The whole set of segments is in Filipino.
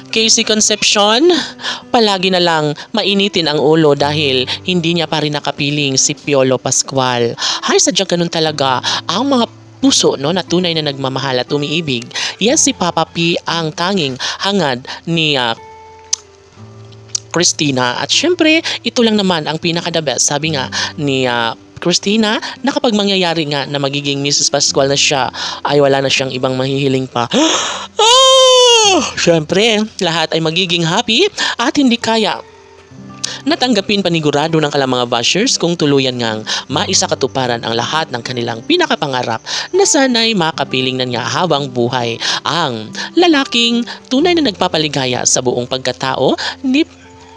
Casey Concepcion, palagi na lang mainitin ang ulo dahil hindi niya pa rin nakapiling si Piolo Pascual. Hay, sadyang ganun talaga ang mga puso no, na tunay na nagmamahal at umiibig. Yes, si Papa P ang tanging hangad ni Christina. At syempre, ito lang naman ang pinaka-the best. Sabi nga ni Christina na kapag mangyayari nga na magiging Mrs. Pascual na siya, ay wala na siyang ibang mahihiling pa. Syempre, lahat ay magiging happy at hindi kaya natanggapin panigurado ng kalang mga bashers kung tuluyan ngang maisakatuparan ang lahat ng kanilang pinakapangarap na sana'y makapiling na niya habang buhay ang lalaking tunay na nagpapaligaya sa buong pagkatao ni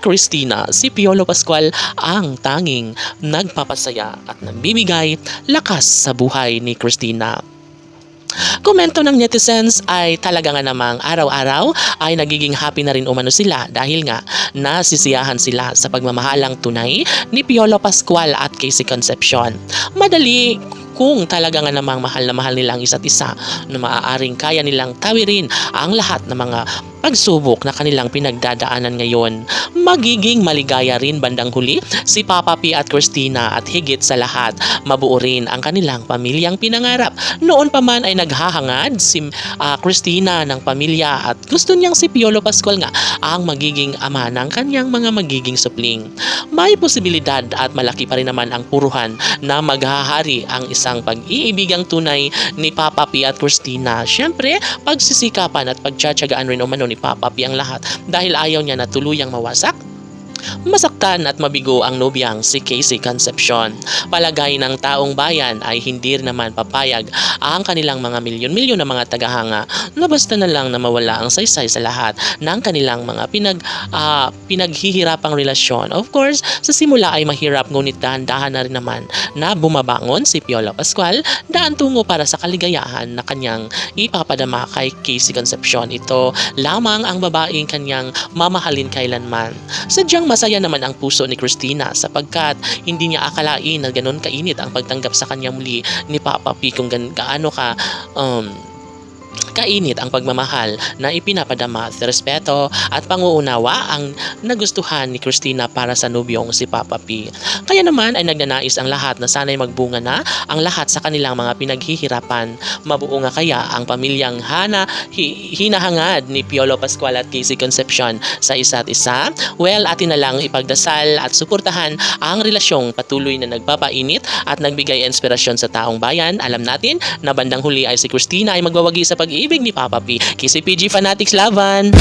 Christina. Si Piolo Pascual ang tanging nagpapasaya at nagbibigay lakas sa buhay ni Christina. Komento ng netizens ay talaga nga namang araw-araw ay nagiging happy na rin umano sila dahil nga nasisiyahan sila sa pagmamahalang tunay ni Piolo Pascual at Casey Concepcion. Madali kung talaga nga namang mahal na mahal nila ang isa't isa na maaaring kaya nilang tawirin ang lahat ng mga pagsubok na kanilang pinagdadaanan ngayon. Magiging maligaya rin bandang huli si Papa P at Christina at higit sa lahat, mabuo rin ang kanilang pamilyang pinangarap. Noon pa man ay naghahangad si Christina ng pamilya at gusto niyang si Piolo Pascual nga ang magiging ama ng kanyang mga magiging supling. May posibilidad at malaki pa rin naman ang puruhan na maghahari ang isang pag-iibigang tunay ni Papa P at Christina. Siyempre, pagsisikapan at pagtsatsagaan rin umano ni Papa P ang lahat dahil ayaw niya na tuluyang mawasak, masaktan at mabigo ang nobyang si Casey Concepcion. Palagay ng taong bayan ay hindi rin naman papayag ang kanilang mga milyon-milyon na mga tagahanga na basta na lang na mawala ang saysay sa lahat ng kanilang mga pinaghihirapang relasyon. Of course, sa simula ay mahirap ngunit dahan-dahan na rin naman na bumabangon si Piolo Pascual daan tungo para sa kaligayahan na kanyang ipapadama kay Casey Concepcion. Ito lamang ang babaeng kanyang mamahalin kailanman. Sadyang masaya naman ang puso ni Christina sapagkat hindi niya akalain na ganun kainit ang pagtanggap sa kanya muli ni Papa P kung gaano ka kainit ang pagmamahal na ipinapadama at respeto at panguunawa ang nagustuhan ni Christina para sa nobyong si Papa P. Kaya naman ay nagnanais ang lahat na sana'y magbunga na ang lahat sa kanilang mga pinaghihirapan. Mabuo nga kaya ang pamilyang hinahangad ni Piolo Pascual at Casey Concepcion sa isa't isa? Well, atin na lang ipagdasal at suportahan ang relasyong patuloy na nagpapainit at nagbigay inspirasyon sa taong bayan. Alam natin na bandang huli ay si Christina ay magwawagi sa pag-ibig ni Papa P. KCPG Fanatics Laban!